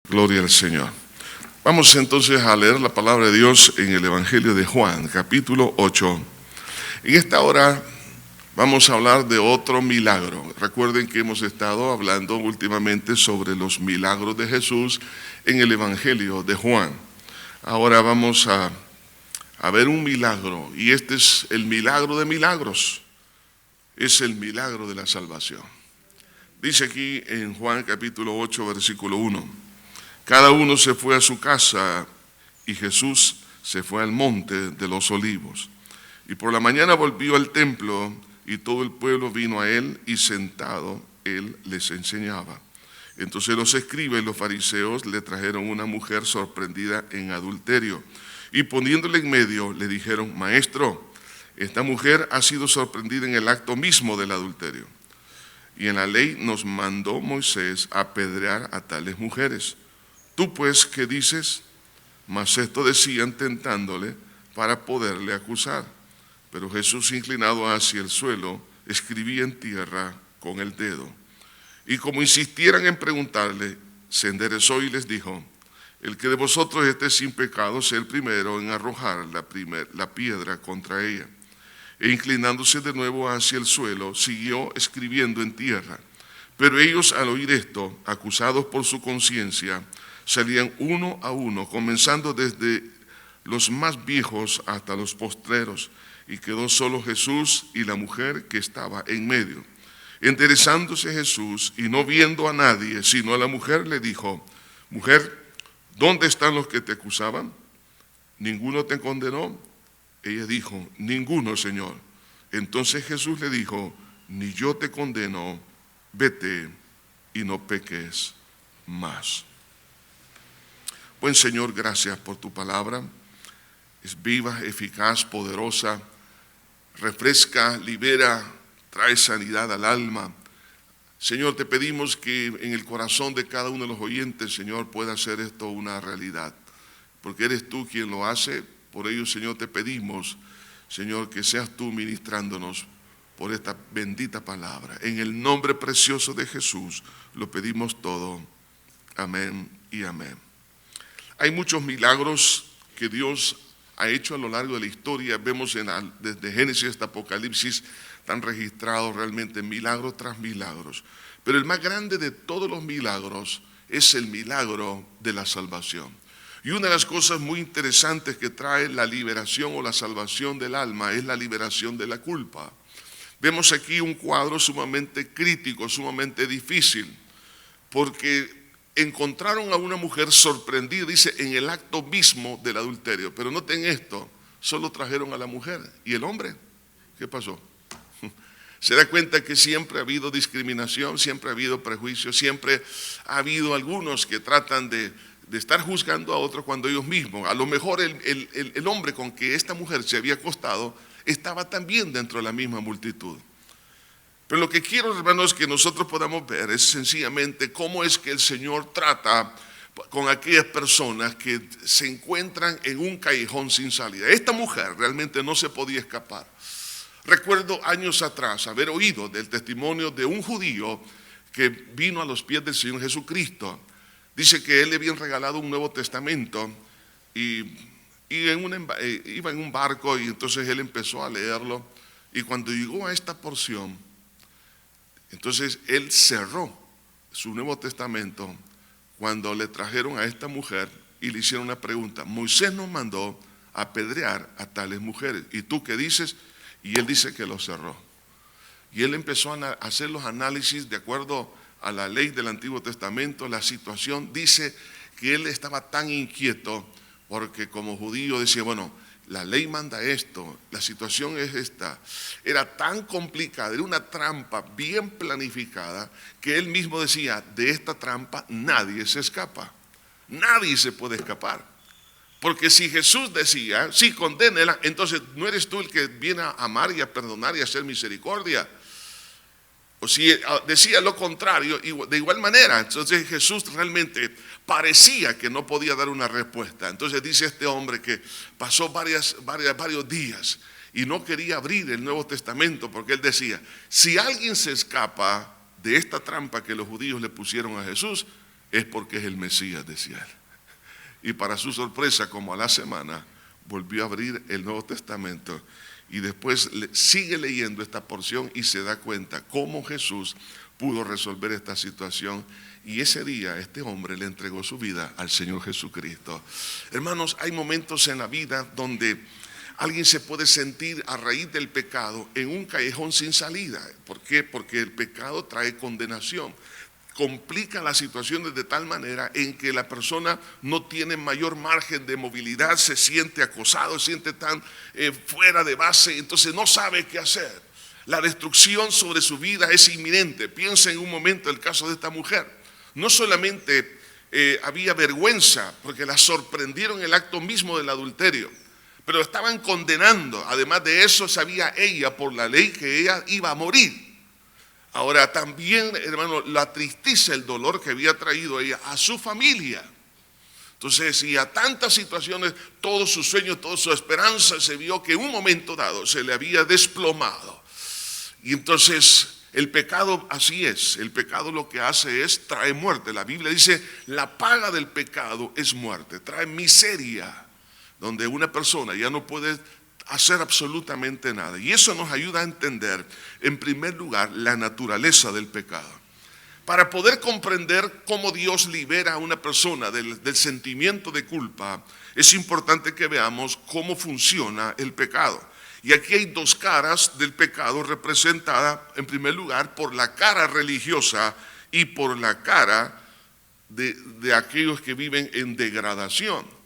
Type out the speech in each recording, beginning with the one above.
Gloria al Señor. Vamos entonces a leer la palabra de Dios en el Evangelio de Juan, capítulo 8. En esta hora vamos a hablar de otro milagro. Recuerden que hemos estado hablando últimamente sobre los milagros de Jesús en el Evangelio de Juan. Ahora vamos a ver un milagro, y este es el milagro de milagros. Es el milagro de la salvación. Dice aquí en Juan capítulo 8, versículo 1. Cada uno se fue a su casa y Jesús se fue al monte de los olivos. Y por la mañana volvió al templo y todo el pueblo vino a él y sentado él les enseñaba. Entonces los escribas y los fariseos le trajeron una mujer sorprendida en adulterio y poniéndole en medio le dijeron: Maestro, esta mujer ha sido sorprendida en el acto mismo del adulterio. Y en la ley nos mandó Moisés apedrear a tales mujeres. ¿Tú pues qué dices? Mas esto decían tentándole para poderle acusar. Pero Jesús, inclinado hacia el suelo, escribía en tierra con el dedo. Y como insistieran en preguntarle, se enderezó y les dijo: El que de vosotros esté sin pecado sea el primero en arrojar la piedra contra ella. E inclinándose de nuevo hacia el suelo, siguió escribiendo en tierra. Pero ellos, al oír esto, acusados por su conciencia, salían uno a uno, comenzando desde los más viejos hasta los postreros, y quedó solo Jesús y la mujer que estaba en medio. Enderezándose Jesús y no viendo a nadie, sino a la mujer, le dijo: Mujer, ¿dónde están los que te acusaban? ¿Ninguno te condenó? Ella dijo: Ninguno, Señor. Entonces Jesús le dijo: Ni yo te condeno, vete y no peques más. Buen Señor, gracias por tu palabra. Es viva, eficaz, poderosa, refresca, libera, trae sanidad al alma. Señor, te pedimos que en el corazón de cada uno de los oyentes, Señor, pueda hacer esto una realidad, porque eres tú quien lo hace. Por ello, Señor, te pedimos, Señor, que seas tú ministrándonos por esta bendita palabra. En el nombre precioso de Jesús lo pedimos todo. Amén y amén. Hay muchos milagros que Dios ha hecho a lo largo de la historia. Vemos desde Génesis hasta Apocalipsis, están registrados realmente milagros tras milagros. Pero el más grande de todos los milagros es el milagro de la salvación. Y una de las cosas muy interesantes que trae la liberación o la salvación del alma es la liberación de la culpa. Vemos aquí un cuadro sumamente crítico, sumamente difícil, porque encontraron a una mujer sorprendida, dice, en el acto mismo del adulterio. Pero noten esto, solo trajeron a la mujer. ¿Y el hombre? ¿Qué pasó? Se da cuenta que siempre ha habido discriminación, siempre ha habido prejuicio, siempre ha habido algunos que tratan de estar juzgando a otros cuando ellos mismos, a lo mejor el hombre con que esta mujer se había acostado estaba también dentro de la misma multitud. Pero lo que quiero, hermanos, que nosotros podamos ver es sencillamente cómo es que el Señor trata con aquellas personas que se encuentran en un callejón sin salida. Esta mujer realmente no se podía escapar. Recuerdo años atrás haber oído del testimonio de un judío que vino a los pies del Señor Jesucristo. Dice que él le habían regalado un Nuevo Testamento y iba en un barco, y entonces él empezó a leerlo, y cuando llegó a esta porción, entonces él cerró su Nuevo Testamento cuando le trajeron a esta mujer y le hicieron una pregunta. Moisés nos mandó apedrear a tales mujeres, ¿y tú qué dices? Y él dice que lo cerró. Y él empezó a hacer los análisis de acuerdo a la ley del Antiguo Testamento. La situación dice que él estaba tan inquieto porque como judío decía, bueno, la ley manda esto, la situación es esta. Era tan complicada, era una trampa bien planificada, que él mismo decía: de esta trampa nadie se escapa, nadie se puede escapar. Porque si Jesús decía, sí, condénela, entonces no eres tú el que viene a amar y a perdonar y a hacer misericordia. O si decía lo contrario, de igual manera. Entonces Jesús realmente parecía que no podía dar una respuesta. Entonces dice este hombre que pasó varios días y no quería abrir el Nuevo Testamento, porque él decía: si alguien se escapa de esta trampa que los judíos le pusieron a Jesús, es porque es el Mesías, decía él. Y para su sorpresa, como a la semana, volvió a abrir el Nuevo Testamento y después sigue leyendo esta porción y se da cuenta cómo Jesús pudo resolver esta situación. Y ese día este hombre le entregó su vida al Señor Jesucristo. Hermanos, hay momentos en la vida donde alguien se puede sentir a raíz del pecado en un callejón sin salida. ¿Por qué? Porque el pecado trae condenación. Complica las situaciones de tal manera en que la persona no tiene mayor margen de movilidad, se siente acosado, se siente tan fuera de base, entonces no sabe qué hacer. La destrucción sobre su vida es inminente. Piensa en un momento el caso de esta mujer. No solamente había vergüenza porque la sorprendieron en el acto mismo del adulterio, pero estaban condenando. Además de eso, sabía ella por la ley que ella iba a morir. Ahora también, hermano, la tristeza, el dolor que había traído ella a su familia. Entonces, y a tantas situaciones, todos sus sueños, toda su esperanza, se vio que en un momento dado se le había desplomado. Y entonces el pecado así es, el pecado lo que hace es trae muerte. La Biblia dice, la paga del pecado es muerte, trae miseria, donde una persona ya no puede hacer absolutamente nada. Y eso nos ayuda a entender, en primer lugar, la naturaleza del pecado. Para poder comprender cómo Dios libera a una persona del sentimiento de culpa, es importante que veamos cómo funciona el pecado. Y aquí hay dos caras del pecado representada, en primer lugar, por la cara religiosa y por la cara de aquellos que viven en degradación.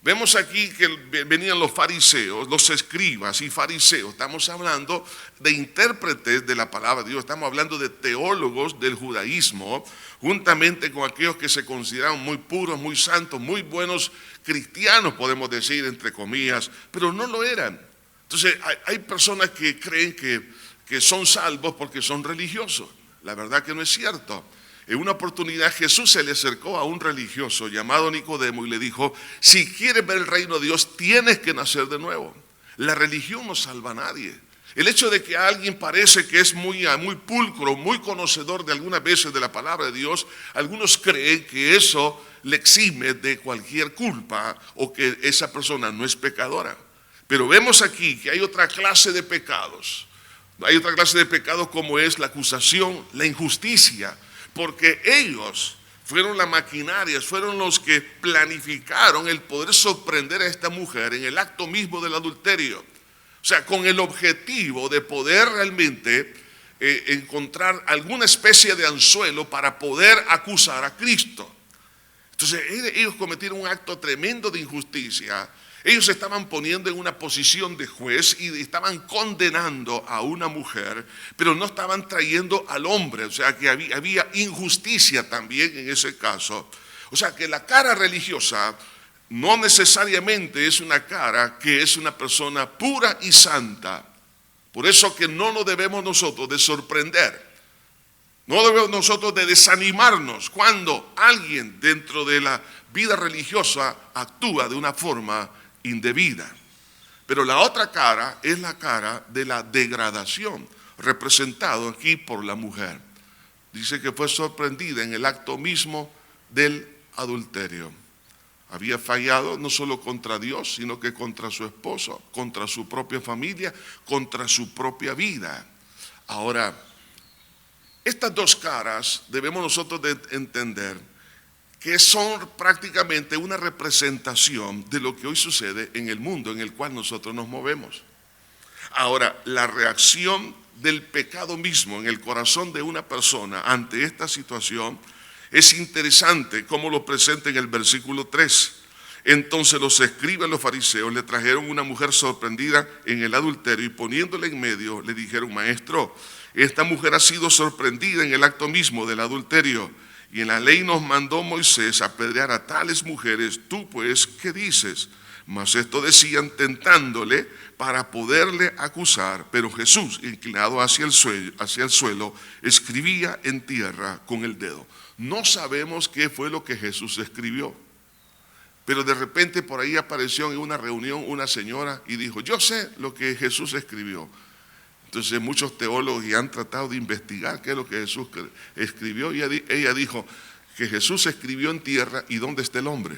Vemos aquí que venían los fariseos, los escribas y fariseos. Estamos hablando de intérpretes de la palabra de Dios, estamos hablando de teólogos del judaísmo, juntamente con aquellos que se consideraban muy puros, muy santos, muy buenos cristianos, podemos decir, entre comillas, pero no lo eran. Entonces, hay personas que creen que son salvos porque son religiosos. La verdad que no es cierto. En una oportunidad Jesús se le acercó a un religioso llamado Nicodemo y le dijo, si quieres ver el reino de Dios, tienes que nacer de nuevo. La religión no salva a nadie. El hecho de que alguien parece que es muy pulcro, muy conocedor de algunas veces de la palabra de Dios, algunos creen que eso le exime de cualquier culpa o que esa persona no es pecadora. Pero vemos aquí que hay otra clase de pecados. Hay otra clase de pecados como es la acusación, la injusticia. Porque ellos fueron las maquinarias, fueron los que planificaron el poder sorprender a esta mujer en el acto mismo del adulterio. O sea, con el objetivo de poder realmente encontrar alguna especie de anzuelo para poder acusar a Cristo. Entonces, ellos cometieron un acto tremendo de injusticia. Ellos se estaban poniendo en una posición de juez y estaban condenando a una mujer, pero no estaban trayendo al hombre, o sea que había injusticia también en ese caso. O sea que la cara religiosa no necesariamente es una cara que es una persona pura y santa. Por eso que no nos debemos nosotros de sorprender, no debemos nosotros de desanimarnos cuando alguien dentro de la vida religiosa actúa de una forma indebida. Pero la otra cara es la cara de la degradación, representado aquí por la mujer. Dice que fue sorprendida en el acto mismo del adulterio. Había fallado no solo contra Dios, sino que contra su esposo, contra su propia familia, contra su propia vida. Ahora, estas dos caras debemos nosotros de entender que son prácticamente una representación de lo que hoy sucede en el mundo en el cual nosotros nos movemos. Ahora, la reacción del pecado mismo en el corazón de una persona ante esta situación es interesante, como lo presenta en el versículo 3. Entonces los escribas y los fariseos le trajeron una mujer sorprendida en el adulterio y poniéndola en medio le dijeron, maestro, esta mujer ha sido sorprendida en el acto mismo del adulterio. Y en la ley nos mandó Moisés apedrear a tales mujeres. Tú pues, ¿qué dices? Mas esto decían tentándole para poderle acusar. Pero Jesús, inclinado hacia el suelo, escribía en tierra con el dedo. No sabemos qué fue lo que Jesús escribió. Pero de repente por ahí apareció en una reunión una señora y dijo, yo sé lo que Jesús escribió. Entonces muchos teólogos ya han tratado de investigar qué es lo que Jesús escribió y ella dijo, que Jesús escribió en tierra y ¿dónde está el hombre?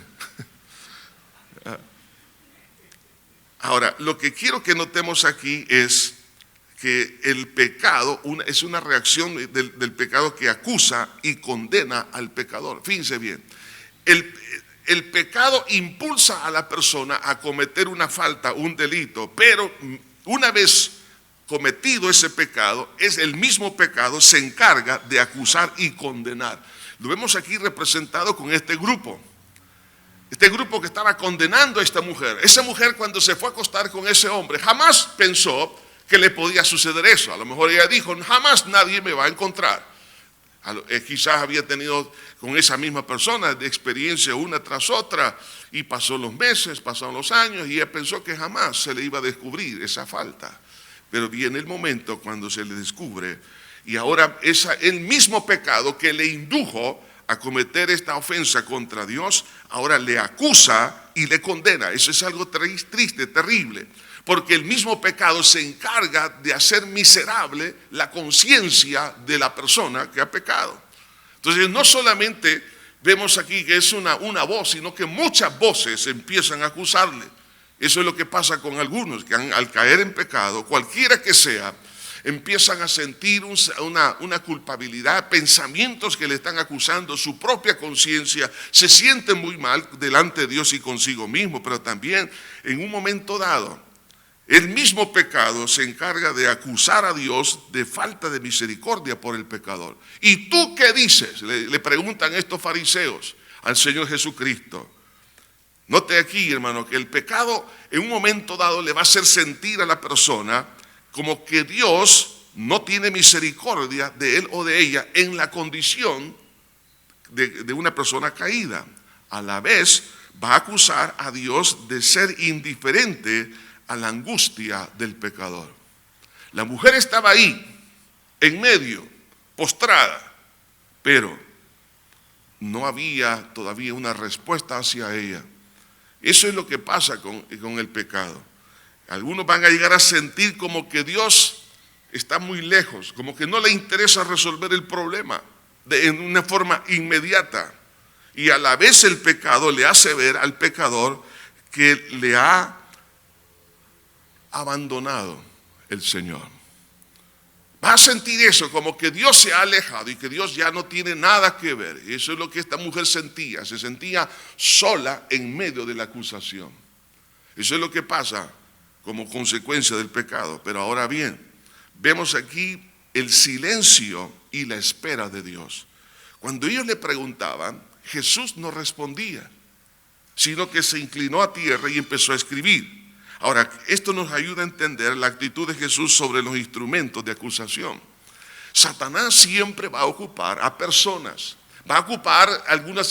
Ahora, lo que quiero que notemos aquí es que el pecado es una reacción del pecado que acusa y condena al pecador. Fíjense bien, el pecado impulsa a la persona a cometer una falta, un delito, pero una vez cometido ese pecado, es el mismo pecado se encarga de acusar y condenar. Lo vemos aquí representado con este grupo. Este grupo que estaba condenando a esta mujer. Esa mujer, cuando se fue a acostar con ese hombre, jamás pensó que le podía suceder eso. A lo mejor ella dijo, jamás nadie me va a encontrar. Quizás había tenido con esa misma persona de experiencia una tras otra, y pasó los meses, pasaron los años, y ella pensó que jamás se le iba a descubrir esa falta. Pero viene el momento cuando se le descubre, y ahora el mismo pecado que le indujo a cometer esta ofensa contra Dios, ahora le acusa y le condena. Eso es algo triste, terrible, porque el mismo pecado se encarga de hacer miserable la conciencia de la persona que ha pecado. Entonces, no solamente vemos aquí que es una voz, sino que muchas voces empiezan a acusarle. Eso es lo que pasa con algunos, que al caer en pecado, cualquiera que sea, empiezan a sentir una culpabilidad, pensamientos que le están acusando, su propia conciencia, se sienten muy mal delante de Dios y consigo mismo, pero también en un momento dado, el mismo pecado se encarga de acusar a Dios de falta de misericordia por el pecador. ¿Y tú qué dices? Le preguntan estos fariseos al Señor Jesucristo. Note aquí, hermano, que el pecado en un momento dado le va a hacer sentir a la persona como que Dios no tiene misericordia de él o de ella en la condición de una persona caída. A la vez va a acusar a Dios de ser indiferente a la angustia del pecador. La mujer estaba ahí, en medio, postrada, pero no había todavía una respuesta hacia ella. Eso es lo que pasa con el pecado. Algunos van a llegar a sentir como que Dios está muy lejos, como que no le interesa resolver el problema en una forma inmediata. Y a la vez el pecado le hace ver al pecador que le ha abandonado el Señor. Va a sentir eso, como que Dios se ha alejado y que Dios ya no tiene nada que ver. Eso es lo que esta mujer sentía, se sentía sola en medio de la acusación. Eso es lo que pasa como consecuencia del pecado. Pero ahora bien, vemos aquí el silencio y la espera de Dios. Cuando ellos le preguntaban, Jesús no respondía, sino que se inclinó a tierra y empezó a escribir. Ahora, esto nos ayuda a entender la actitud de Jesús sobre los instrumentos de acusación. Satanás siempre va a ocupar a personas, va a ocupar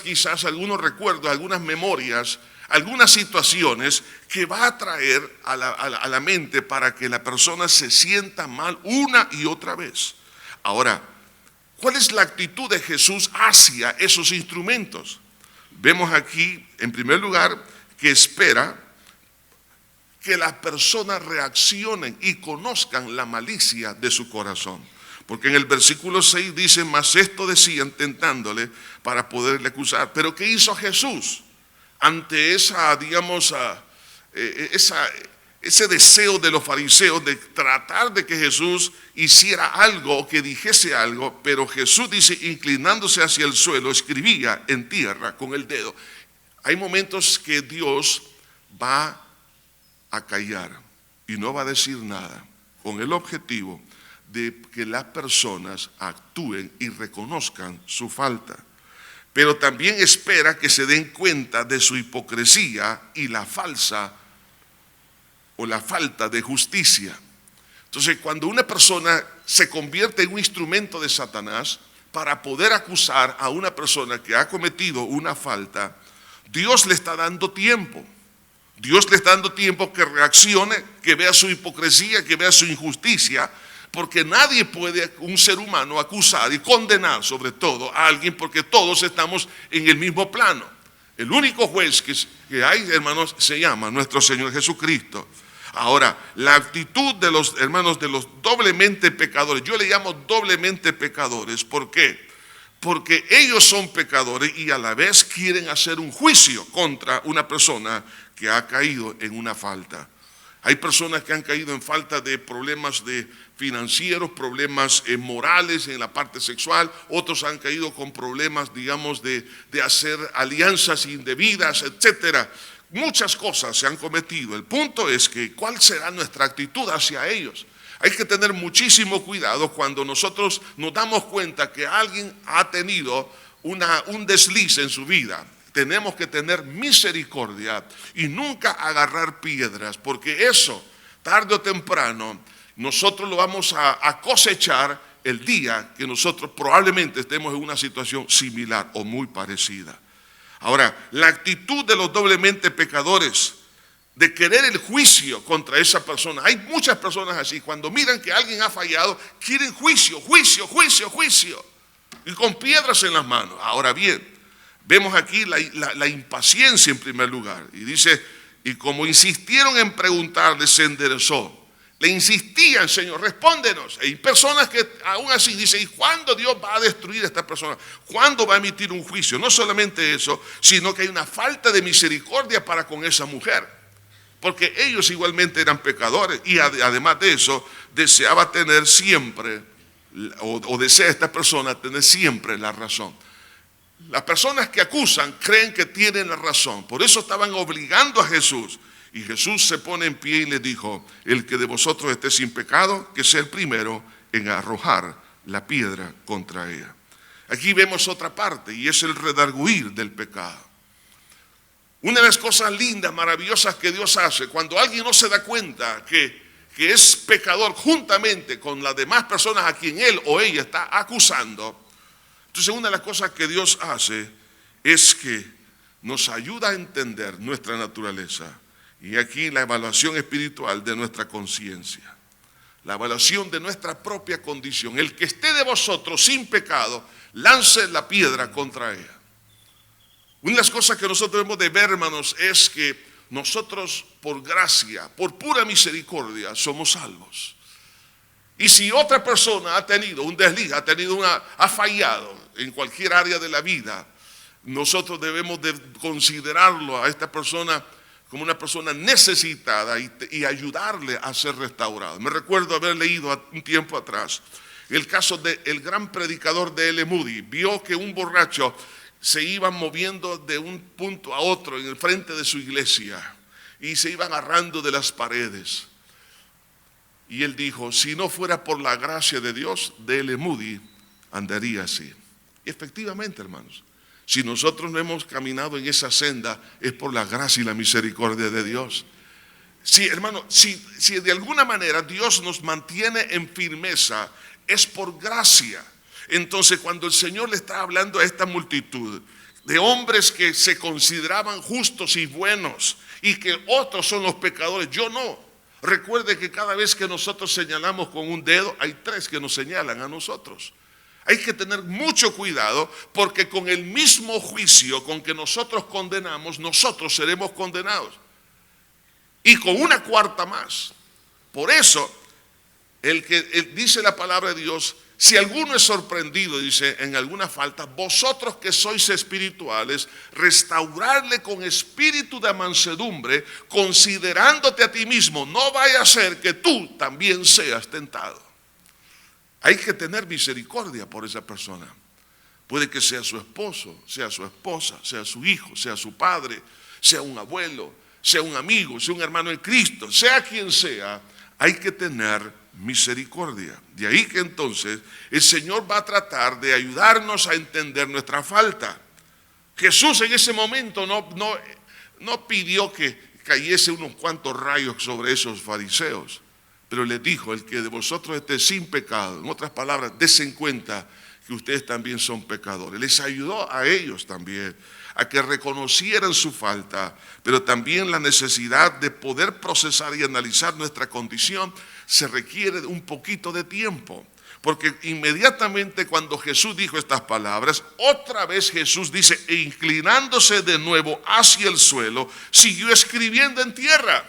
quizás algunos recuerdos, algunas memorias, algunas situaciones que va a traer a la mente para que la persona se sienta mal una y otra vez. Ahora, ¿cuál es la actitud de Jesús hacia esos instrumentos? Vemos aquí, en primer lugar, que espera que las personas reaccionen y conozcan la malicia de su corazón. Porque en el versículo 6 dice, mas esto decían tentándole para poderle acusar. Pero ¿qué hizo Jesús ante ese deseo de los fariseos de tratar de que Jesús hiciera algo o que dijese algo? Pero Jesús dice, inclinándose hacia el suelo, escribía en tierra con el dedo. Hay momentos que Dios va a callar y no va a decir nada, con el objetivo de que las personas actúen y reconozcan su falta. Pero también espera que se den cuenta de su hipocresía y la falta de justicia. Entonces, cuando una persona se convierte en un instrumento de Satanás para poder acusar a una persona que ha cometido una falta, Dios le está dando tiempo. Dios le está dando tiempo que reaccione, que vea su hipocresía, que vea su injusticia, porque nadie puede, un ser humano, acusar y condenar sobre todo a alguien, porque todos estamos en el mismo plano. El único juez que hay, hermanos, se llama nuestro Señor Jesucristo. Ahora, la actitud de los hermanos, de los doblemente pecadores, yo le llamo doblemente pecadores. ¿Por qué? porque ellos son pecadores y a la vez quieren hacer un juicio contra una persona que ha caído en una falta. Hay personas que han caído en falta de problemas financieros, problemas morales en la parte sexual. Otros han caído con problemas, digamos, de hacer alianzas indebidas, etcétera. Muchas cosas se han cometido. El punto es que ¿cuál será nuestra actitud hacia ellos? Hay que tener muchísimo cuidado cuando nosotros nos damos cuenta que alguien ha tenido un desliz en su vida. Tenemos que tener misericordia y nunca agarrar piedras, porque eso, tarde o temprano, nosotros lo vamos a cosechar el día que nosotros probablemente estemos en una situación similar o muy parecida. Ahora, la actitud de los doblemente pecadores, de querer el juicio contra esa persona. Hay muchas personas así, cuando miran que alguien ha fallado, quieren juicio, y con piedras en las manos. Ahora bien, vemos aquí la impaciencia en primer lugar, y dice, y como insistieron en preguntarle, se enderezó. Le insistían, Señor, respóndenos. Hay personas que aún así dicen, ¿y cuándo Dios va a destruir a esta persona? ¿Cuándo va a emitir un juicio? No solamente eso, sino que hay una falta de misericordia para con esa mujer. Porque ellos igualmente eran pecadores y además de eso deseaba tener siempre, o desea esta persona tener siempre la razón. Las personas que acusan creen que tienen la razón, por eso estaban obligando a Jesús. Y Jesús se pone en pie y le dijo, el que de vosotros esté sin pecado, que sea el primero en arrojar la piedra contra ella. Aquí vemos otra parte y es el redarguir del pecado. Una de las cosas lindas, maravillosas que Dios hace, cuando alguien no se da cuenta que es pecador juntamente con las demás personas a quien él o ella está acusando, entonces una de las cosas que Dios hace es que nos ayuda a entender nuestra naturaleza. Y aquí la evaluación espiritual de nuestra conciencia, la evaluación de nuestra propia condición. El que esté de vosotros sin pecado, lance la piedra contra ella. Una de las cosas que nosotros debemos de ver, hermanos, es que nosotros por gracia, por pura misericordia, somos salvos. Y si otra persona ha tenido un desliz, ha fallado en cualquier área de la vida, nosotros debemos de considerarlo a esta persona como una persona necesitada y ayudarle a ser restaurado. Me recuerdo haber leído un tiempo atrás el caso del gran predicador de L. Moody. Vio que un borracho se iba moviendo de un punto a otro en el frente de su iglesia y se iba agarrando de las paredes. Y él dijo, si no fuera por la gracia de Dios, D.L. Moody andaría así. Y efectivamente, hermanos, si nosotros no hemos caminado en esa senda, es por la gracia y la misericordia de Dios. Sí, hermano, si de alguna manera Dios nos mantiene en firmeza, es por gracia. Entonces, cuando el Señor le está hablando a esta multitud de hombres que se consideraban justos y buenos y que otros son los pecadores, yo no. Recuerde que cada vez que nosotros señalamos con un dedo, hay tres que nos señalan a nosotros. Hay que tener mucho cuidado porque con el mismo juicio con que nosotros condenamos, nosotros seremos condenados. Y con una cuarta más. Por eso, dice la palabra de Dios, si alguno es sorprendido, dice, en alguna falta, vosotros que sois espirituales, restaurarle con espíritu de mansedumbre, considerándote a ti mismo, no vaya a ser que tú también seas tentado. Hay que tener misericordia por esa persona. Puede que sea su esposo, sea su esposa, sea su hijo, sea su padre, sea un abuelo, sea un amigo, sea un hermano en Cristo, sea quien sea, hay que tener misericordia. De ahí que entonces el Señor va a tratar de ayudarnos a entender nuestra falta. Jesús en ese momento no pidió que cayese unos cuantos rayos sobre esos fariseos, pero les dijo, el que de vosotros esté sin pecado, en otras palabras, desen cuenta que ustedes también son pecadores. Les ayudó a ellos también a que reconocieran su falta, pero también la necesidad de poder procesar y analizar nuestra condición se requiere un poquito de tiempo. Porque inmediatamente cuando Jesús dijo estas palabras, otra vez Jesús dice, e inclinándose de nuevo hacia el suelo, siguió escribiendo en tierra.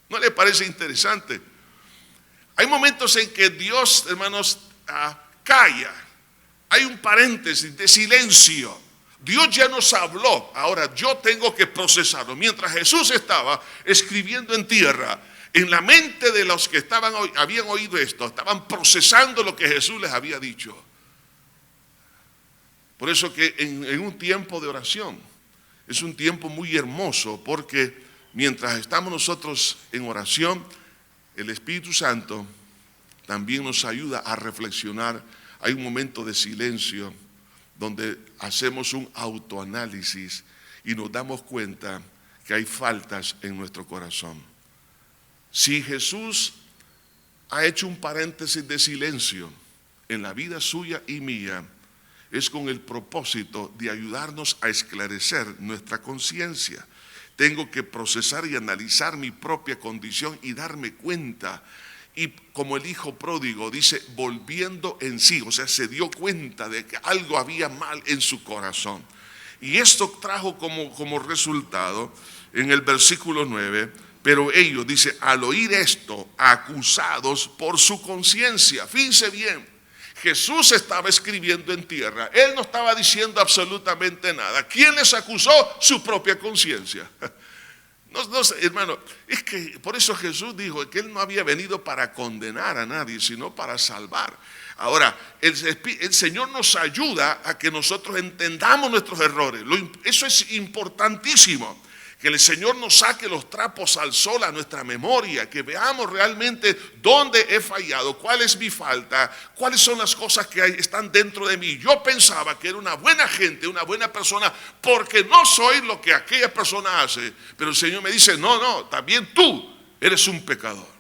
¿No le parece interesante? Hay momentos en que Dios, hermanos, calla hay un paréntesis de silencio. Dios ya nos habló, ahora yo tengo que procesarlo. Mientras Jesús estaba escribiendo en tierra, en la mente de los que habían oído esto, estaban procesando lo que Jesús les había dicho. Por eso que en un tiempo de oración, es un tiempo muy hermoso, porque mientras estamos nosotros en oración, el Espíritu Santo también nos ayuda a reflexionar. Hay un momento de silencio donde hacemos un autoanálisis y nos damos cuenta que hay faltas en nuestro corazón. Si Jesús ha hecho un paréntesis de silencio en la vida suya y mía, es con el propósito de ayudarnos a esclarecer nuestra conciencia. Tengo que procesar y analizar mi propia condición y darme cuenta. Y como el hijo pródigo dice, volviendo en sí, o sea, se dio cuenta de que algo había mal en su corazón. Y esto trajo como resultado en el versículo 9, pero ellos, dice, al oír esto, acusados por su conciencia. Fíjense bien, Jesús estaba escribiendo en tierra, Él no estaba diciendo absolutamente nada. ¿Quién les acusó? Su propia conciencia. No, hermano, es que por eso Jesús dijo que Él no había venido para condenar a nadie, sino para salvar. Ahora, el Señor nos ayuda a que nosotros entendamos nuestros errores. Eso es importantísimo, que el Señor nos saque los trapos al sol a nuestra memoria, que veamos realmente dónde he fallado, cuál es mi falta, cuáles son las cosas que están dentro de mí. Yo pensaba que era una buena gente, una buena persona, porque no soy lo que aquella persona hace. Pero el Señor me dice, no, también tú eres un pecador.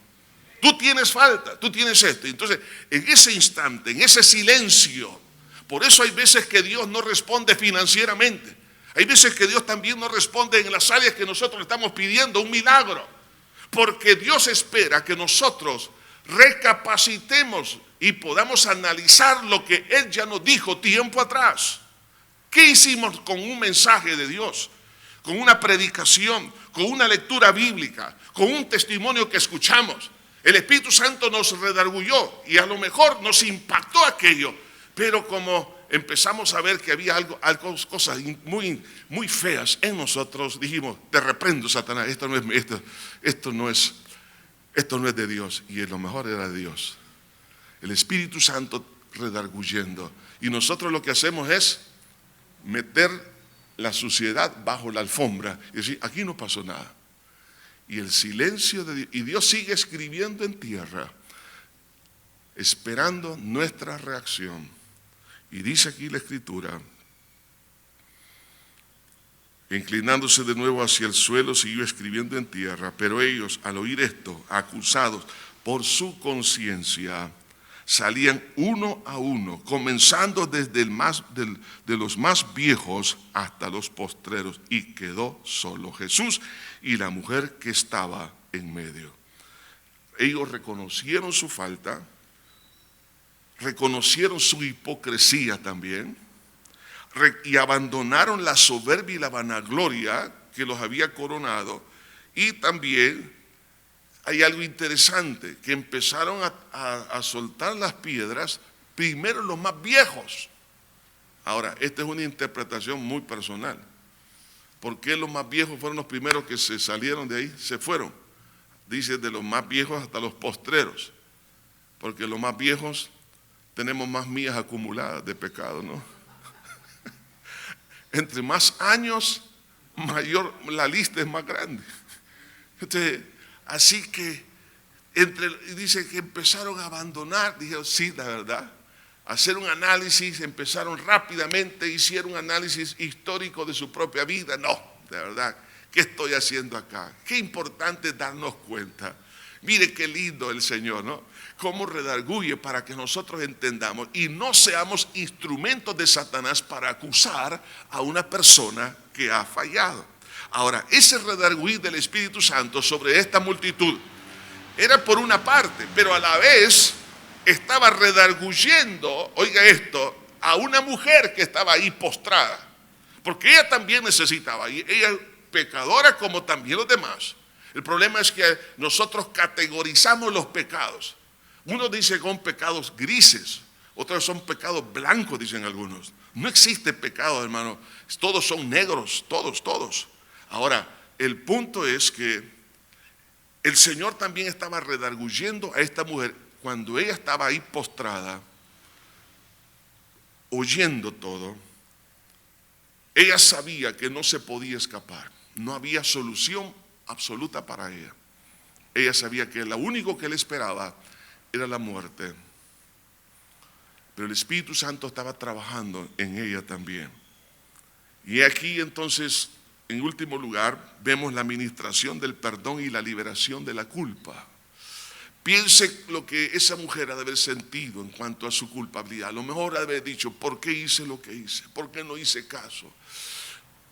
Tú tienes falta, tú tienes esto. Entonces, en ese instante, en ese silencio, por eso hay veces que Dios no responde financieramente. Hay veces que Dios también no responde en las áreas que nosotros estamos pidiendo un milagro. Porque Dios espera que nosotros recapacitemos y podamos analizar lo que Él ya nos dijo tiempo atrás. ¿Qué hicimos con un mensaje de Dios? Con una predicación, con una lectura bíblica, con un testimonio que escuchamos. El Espíritu Santo nos redarguyó y a lo mejor nos impactó aquello, pero como empezamos a ver que había cosas muy feas en nosotros, dijimos, te reprendo, Satanás, esto no es de Dios. Y lo mejor era de Dios. El Espíritu Santo redarguyendo. Y nosotros lo que hacemos es meter la suciedad bajo la alfombra y decir, aquí no pasó nada. Y el silencio de Dios, y Dios sigue escribiendo en tierra, esperando nuestra reacción. Y dice aquí la Escritura, inclinándose de nuevo hacia el suelo, siguió escribiendo en tierra, pero ellos, al oír esto, acusados por su conciencia, salían uno a uno, comenzando desde de los más viejos hasta los postreros, y quedó solo Jesús y la mujer que estaba en medio. Ellos reconocieron su falta, reconocieron su hipocresía también, y abandonaron la soberbia y la vanagloria que los había coronado. Y también hay algo interesante, que empezaron a soltar las piedras, primero los más viejos. Ahora, esta es una interpretación muy personal. ¿Por qué los más viejos fueron los primeros que se salieron de ahí? Se fueron. Dice de los más viejos hasta los postreros. Porque los más viejos tenemos más millas acumuladas de pecado, ¿no? Entre más años, mayor la lista es más grande. Entonces, así que dice que empezaron a abandonar, dijeron, sí, la verdad, hacer un análisis, empezaron rápidamente, hicieron un análisis histórico de su propia vida. No, de verdad, ¿qué estoy haciendo acá? Qué importante darnos cuenta. Mire qué lindo el Señor, ¿no? Cómo redarguye para que nosotros entendamos y no seamos instrumentos de Satanás para acusar a una persona que ha fallado. Ahora, ese redarguir del Espíritu Santo sobre esta multitud era por una parte, pero a la vez estaba redarguyendo, oiga esto, a una mujer que estaba ahí postrada, porque ella también necesitaba, y ella pecadora como también los demás. El problema es que nosotros categorizamos los pecados. Uno dice que son pecados grises, Otros son pecados blancos, dicen algunos. No existe pecado, hermano. Todos son negros, todos. Ahora, el punto es que el Señor también estaba redarguyendo a esta mujer cuando ella estaba ahí postrada, oyendo todo. Ella sabía que no se podía escapar. No había solución absoluta para ella. Ella sabía que lo único que le esperaba era la muerte. Pero el Espíritu Santo estaba trabajando en ella también. Y aquí entonces, en último lugar, vemos la administración del perdón y la liberación de la culpa. Piense lo que esa mujer ha de haber sentido en cuanto a su culpabilidad. A lo mejor ha de haber dicho, ¿por qué hice lo que hice? ¿Por qué no hice caso?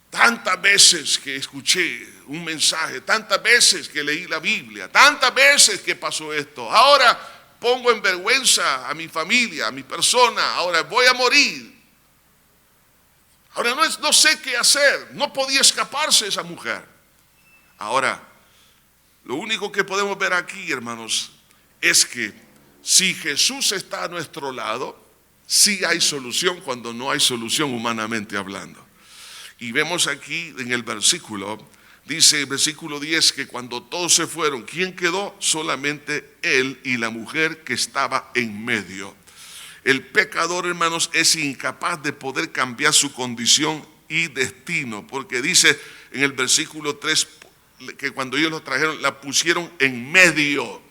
Tantas veces que escuché un mensaje, tantas veces que leí la Biblia, tantas veces que pasó esto. Ahora pongo en vergüenza a mi familia, a mi persona, ahora voy a morir. Ahora no sé qué hacer, no podía escaparse esa mujer. Ahora, lo único que podemos ver aquí, hermanos, es que si Jesús está a nuestro lado, sí hay solución cuando no hay solución humanamente hablando. Y vemos aquí en el versículo, dice el versículo 10 que cuando todos se fueron, ¿quién quedó? Solamente él y la mujer que estaba en medio. El pecador, hermanos, es incapaz de poder cambiar su condición y destino, porque dice en el versículo 3 que cuando ellos lo trajeron, la pusieron en medio.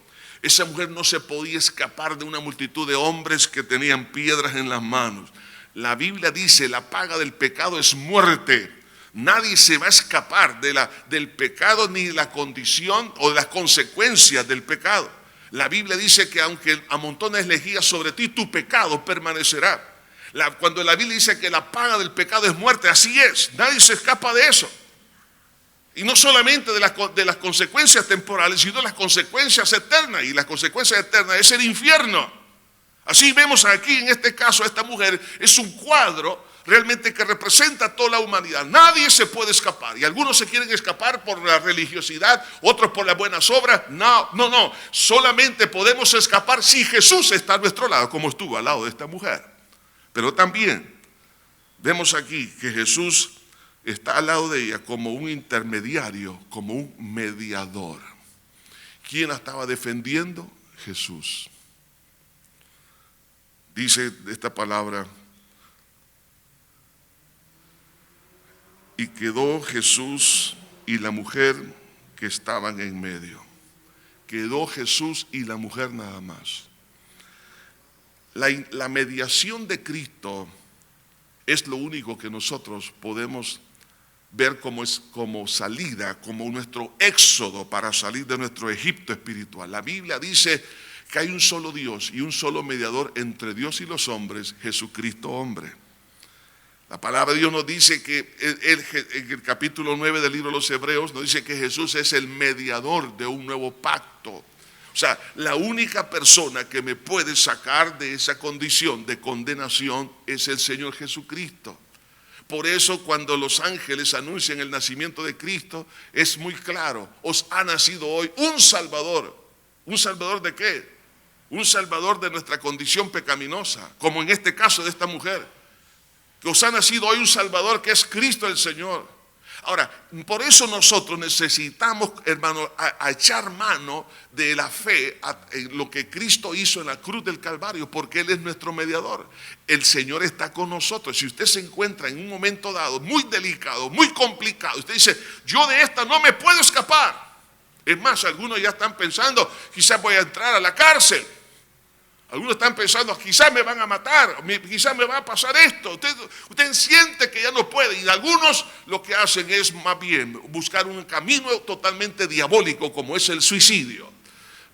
Esa mujer no se podía escapar de una multitud de hombres que tenían piedras en las manos. La Biblia dice, la paga del pecado es muerte. Nadie se va a escapar del pecado ni de la condición o de las consecuencias del pecado. La Biblia dice que aunque amontones lejía sobre ti, tu pecado permanecerá. Cuando la Biblia dice que la paga del pecado es muerte, así es. Nadie se escapa de eso. Y no solamente de las consecuencias temporales, sino de las consecuencias eternas. Y las consecuencias eternas es el infierno. Así vemos aquí en este caso esta mujer es un cuadro realmente que representa a toda la humanidad. Nadie se puede escapar. Y algunos se quieren escapar por la religiosidad, otros por las buenas obras. No. Solamente podemos escapar si Jesús está a nuestro lado, como estuvo al lado de esta mujer. Pero también vemos aquí que Jesús está al lado de ella como un intermediario, como un mediador. ¿Quién la estaba defendiendo? Jesús. Dice esta palabra, y quedó Jesús y la mujer que estaban en medio. Quedó Jesús y la mujer nada más. La mediación de Cristo es lo único que nosotros podemos ver como salida, como nuestro éxodo para salir de nuestro Egipto espiritual. La Biblia dice que hay un solo Dios y un solo mediador entre Dios y los hombres, Jesucristo hombre. La palabra de Dios nos dice que en el capítulo 9 del libro de los Hebreos nos dice que Jesús es el mediador de un nuevo pacto. O sea, la única persona que me puede sacar de esa condición de condenación es el Señor Jesucristo. Por eso cuando los ángeles anuncian el nacimiento de Cristo, es muy claro, os ha nacido hoy un Salvador. ¿Un Salvador de qué? Un Salvador de nuestra condición pecaminosa, como en este caso de esta mujer. Que os ha nacido hoy un Salvador que es Cristo el Señor. Ahora, por eso nosotros necesitamos, hermano, a echar mano de la fe en lo que Cristo hizo en la cruz del Calvario, porque Él es nuestro mediador. El Señor está con nosotros. Si usted se encuentra en un momento dado muy delicado, muy complicado, usted dice, yo de esta no me puedo escapar. Es más, algunos ya están pensando, quizás voy a entrar a la cárcel. Algunos están pensando, quizás me van a matar, quizás me va a pasar esto. Usted siente que ya no puede. Y algunos lo que hacen es más bien buscar un camino totalmente diabólico como es el suicidio.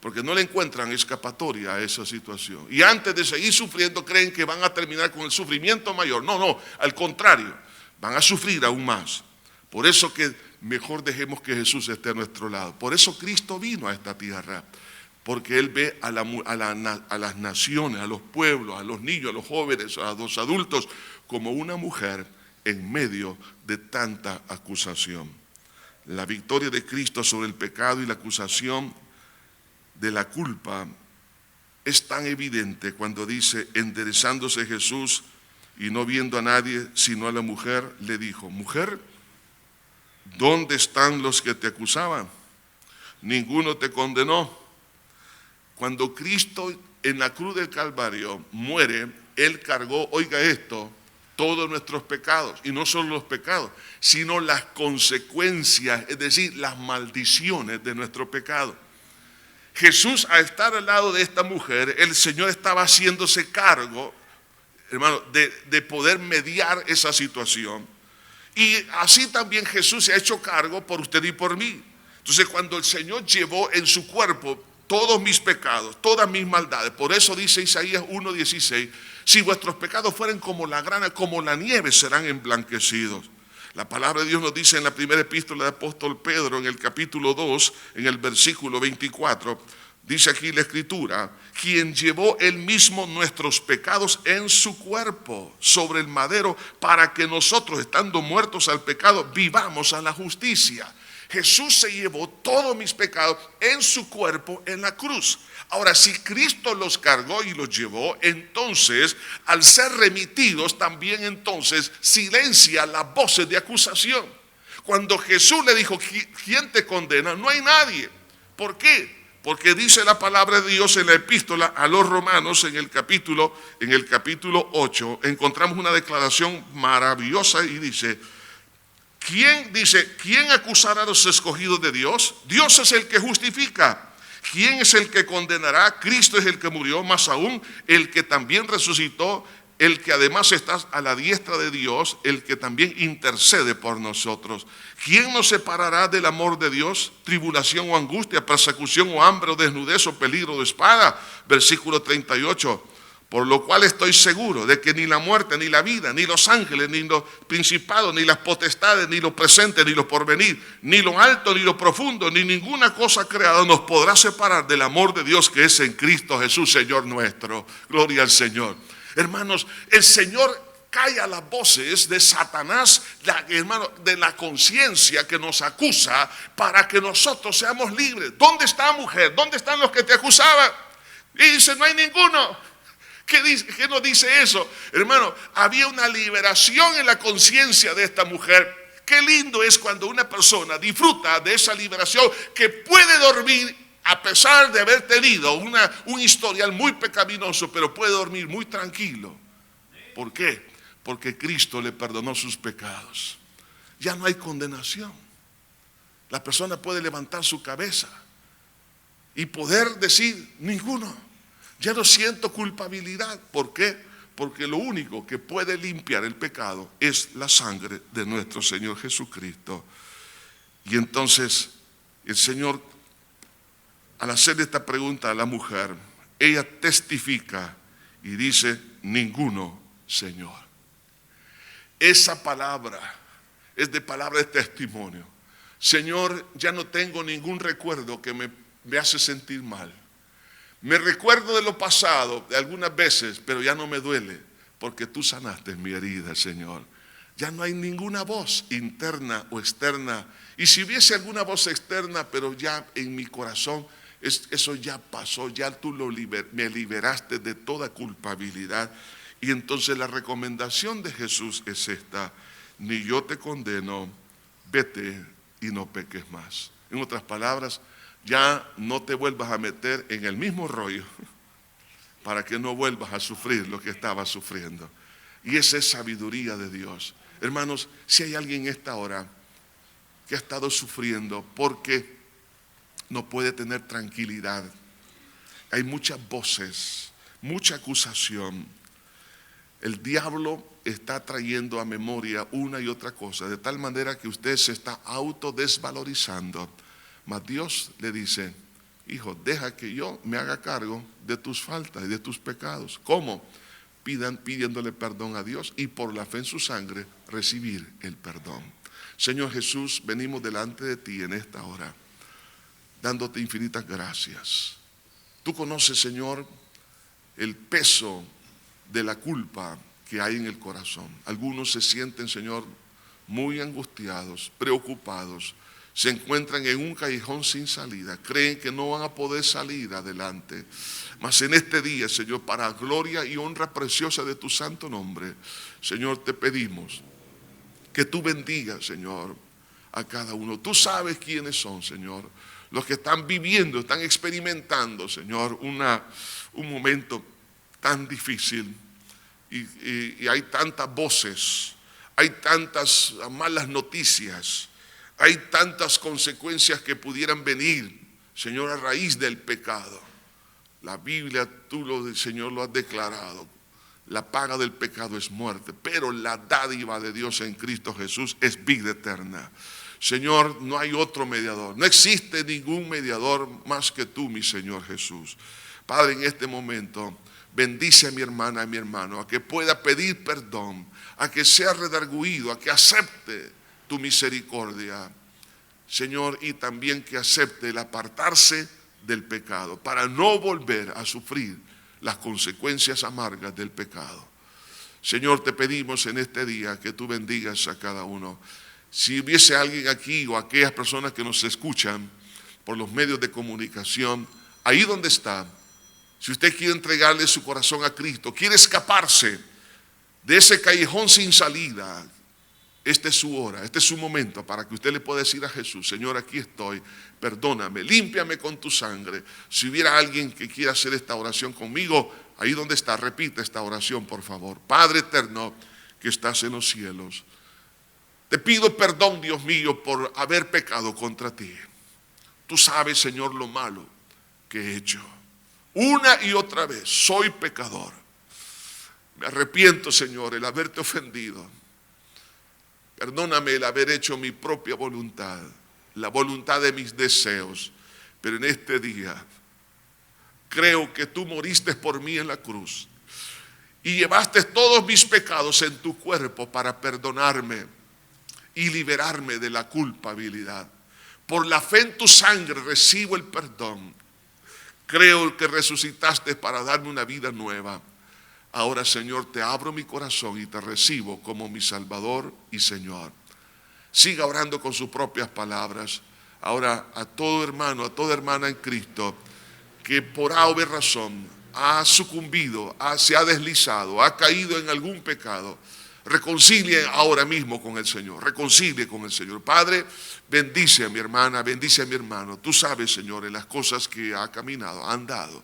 Porque no le encuentran escapatoria a esa situación. Y antes de seguir sufriendo creen que van a terminar con el sufrimiento mayor. No, al contrario, van a sufrir aún más. Por eso que mejor dejemos que Jesús esté a nuestro lado. Por eso Cristo vino a esta tierra. Porque Él ve a las naciones, a los pueblos, a los niños, a los jóvenes, a los adultos, como una mujer en medio de tanta acusación. La victoria de Cristo sobre el pecado y la acusación de la culpa es tan evidente cuando dice, enderezándose Jesús y no viendo a nadie sino a la mujer, le dijo, mujer, ¿dónde están los que te acusaban? Ninguno te condenó. Cuando Cristo en la cruz del Calvario muere, Él cargó, oiga esto, todos nuestros pecados, y no solo los pecados, sino las consecuencias, es decir, las maldiciones de nuestro pecado. Jesús, al estar al lado de esta mujer, el Señor estaba haciéndose cargo, hermano, de poder mediar esa situación. Y así también Jesús se ha hecho cargo por usted y por mí. Entonces, cuando el Señor llevó en su cuerpo todos mis pecados, todas mis maldades, por eso dice Isaías 1:16, si vuestros pecados fueren como la grana, como la nieve, serán emblanquecidos. La palabra de Dios nos dice en la primera epístola del apóstol Pedro, en el capítulo 2, en el versículo 24, dice aquí la escritura, quien llevó él mismo nuestros pecados en su cuerpo sobre el madero, para que nosotros, estando muertos al pecado, vivamos a la justicia. Jesús se llevó todos mis pecados en su cuerpo en la cruz. Ahora, si Cristo los cargó y los llevó, entonces, al ser remitidos, también entonces silencia las voces de acusación. Cuando Jesús le dijo, ¿quién te condena? No hay nadie. ¿Por qué? Porque dice la palabra de Dios en la epístola a los romanos, en el capítulo 8, encontramos una declaración maravillosa y dice, ¿quién acusará a los escogidos de Dios? Dios es el que justifica. ¿Quién es el que condenará? Cristo es el que murió, más aún el que también resucitó, el que además está a la diestra de Dios, el que también intercede por nosotros. ¿Quién nos separará del amor de Dios? Tribulación o angustia, persecución o hambre o desnudez o peligro de espada. Versículo 38. Por lo cual estoy seguro de que ni la muerte, ni la vida, ni los ángeles, ni los principados, ni las potestades, ni lo presente, ni lo porvenir, ni lo alto, ni lo profundo, ni ninguna cosa creada nos podrá separar del amor de Dios que es en Cristo Jesús, Señor nuestro. Gloria al Señor. Hermanos, el Señor calla las voces de Satanás, hermano, de la conciencia que nos acusa para que nosotros seamos libres. ¿Dónde está, mujer? ¿Dónde están los que te acusaban? Y dice, no hay ninguno. ¿Qué nos dice eso? Hermano, había una liberación en la conciencia de esta mujer. Qué lindo es cuando una persona disfruta de esa liberación, que puede dormir a pesar de haber tenido un historial muy pecaminoso, pero puede dormir muy tranquilo. ¿Por qué? Porque Cristo le perdonó sus pecados. Ya no hay condenación. La persona puede levantar su cabeza y poder decir, ninguno. Ya no siento culpabilidad. ¿Por qué? Porque lo único que puede limpiar el pecado es la sangre de nuestro Señor Jesucristo. Y entonces el Señor, al hacer esta pregunta a la mujer, ella testifica y dice, ninguno, Señor. Esa palabra es de palabra de testimonio. Señor, ya no tengo ningún recuerdo que me hace sentir mal. Me recuerdo de lo pasado, de algunas veces, pero ya no me duele, porque tú sanaste mi herida, Señor. Ya no hay ninguna voz interna o externa. Y si hubiese alguna voz externa, pero ya en mi corazón, eso ya pasó, ya tú me liberaste de toda culpabilidad. Y entonces la recomendación de Jesús es esta: ni yo te condeno, vete y no peques más. En otras palabras, ya no te vuelvas a meter en el mismo rollo para que no vuelvas a sufrir lo que estabas sufriendo. Y esa es sabiduría de Dios. Hermanos, si hay alguien en esta hora que ha estado sufriendo porque no puede tener tranquilidad, hay muchas voces, mucha acusación. El diablo está trayendo a memoria una y otra cosa, de tal manera que usted se está autodesvalorizando. Mas Dios le dice, hijo, deja que yo me haga cargo de tus faltas y de tus pecados. ¿Cómo? Pidiéndole perdón a Dios y por la fe en su sangre recibir el perdón. Señor Jesús, venimos delante de ti en esta hora, dándote infinitas gracias. Tú conoces, Señor, el peso de la culpa que hay en el corazón. Algunos se sienten, Señor, muy angustiados, preocupados. se encuentran en un callejón sin salida, creen que no van a poder salir adelante. Mas en este día, Señor, para gloria y honra preciosa de tu santo nombre, Señor, te pedimos que tú bendigas, Señor, a cada uno. Tú sabes quiénes son, Señor, los que están viviendo, están experimentando, Señor, un momento tan difícil y hay tantas voces, hay tantas malas noticias, hay tantas consecuencias que pudieran venir, Señor, a raíz del pecado. La Biblia, Señor, lo has declarado. La paga del pecado es muerte, pero la dádiva de Dios en Cristo Jesús es vida eterna. Señor, no hay otro mediador, no existe ningún mediador más que tú, mi Señor Jesús. Padre, en este momento, bendice a mi hermana, a mi hermano, a que pueda pedir perdón, a que sea redarguido, a que acepte tu misericordia, Señor, y también que acepte el apartarse del pecado, para no volver a sufrir las consecuencias amargas del pecado. Señor, te pedimos en este día que tú bendigas a cada uno. Si hubiese alguien aquí o aquellas personas que nos escuchan por los medios de comunicación, ahí donde está, si usted quiere entregarle su corazón a Cristo, quiere escaparse de ese callejón sin salida, esta es su hora, este es su momento para que usted le pueda decir a Jesús: Señor, aquí estoy, perdóname, límpiame con tu sangre. Si hubiera alguien que quiera hacer esta oración conmigo, ahí donde está, repita esta oración, por favor. Padre eterno que estás en los cielos, te pido perdón, Dios mío, por haber pecado contra ti. Tú sabes, Señor, lo malo que he hecho. Una y otra vez, soy pecador. Me arrepiento, Señor, el haberte ofendido. Perdóname el haber hecho mi propia voluntad, la voluntad de mis deseos. Pero en este día creo que tú moriste por mí en la cruz y llevaste todos mis pecados en tu cuerpo para perdonarme y liberarme de la culpabilidad. Por la fe en tu sangre recibo el perdón. Creo que resucitaste para darme una vida nueva. Ahora, Señor, te abro mi corazón y te recibo como mi Salvador y Señor. Siga orando con sus propias palabras. Ahora, a todo hermano, a toda hermana en Cristo que por A o B razón ha sucumbido, se ha deslizado, ha caído en algún pecado, reconcilie ahora mismo con el Señor, reconcilie con el Señor. Padre, bendice a mi hermana, bendice a mi hermano. Tú sabes, Señor, en las cosas que ha caminado, ha andado.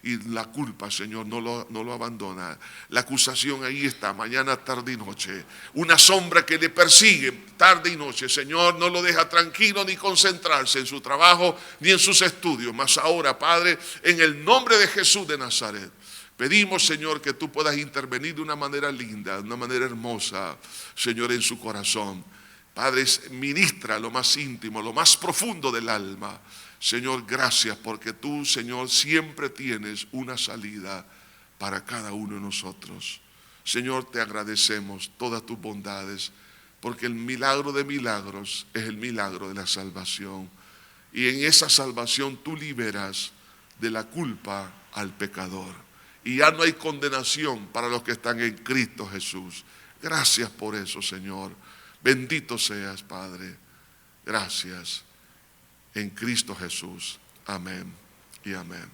Y la culpa, Señor, no lo abandona. La acusación ahí está, mañana, tarde y noche. Una sombra que le persigue tarde y noche. Señor, no lo deja tranquilo ni concentrarse en su trabajo ni en sus estudios. Mas ahora, Padre, en el nombre de Jesús de Nazaret, pedimos, Señor, que tú puedas intervenir de una manera linda, de una manera hermosa, Señor, en su corazón. Padre, ministra lo más íntimo, lo más profundo del alma. Señor, gracias porque tú, Señor, siempre tienes una salida para cada uno de nosotros. Señor, te agradecemos todas tus bondades, porque el milagro de milagros es el milagro de la salvación. Y en esa salvación tú liberas de la culpa al pecador. Y ya no hay condenación para los que están en Cristo Jesús. Gracias por eso, Señor. Bendito seas, Padre. Gracias. En Cristo Jesús. Amén y amén.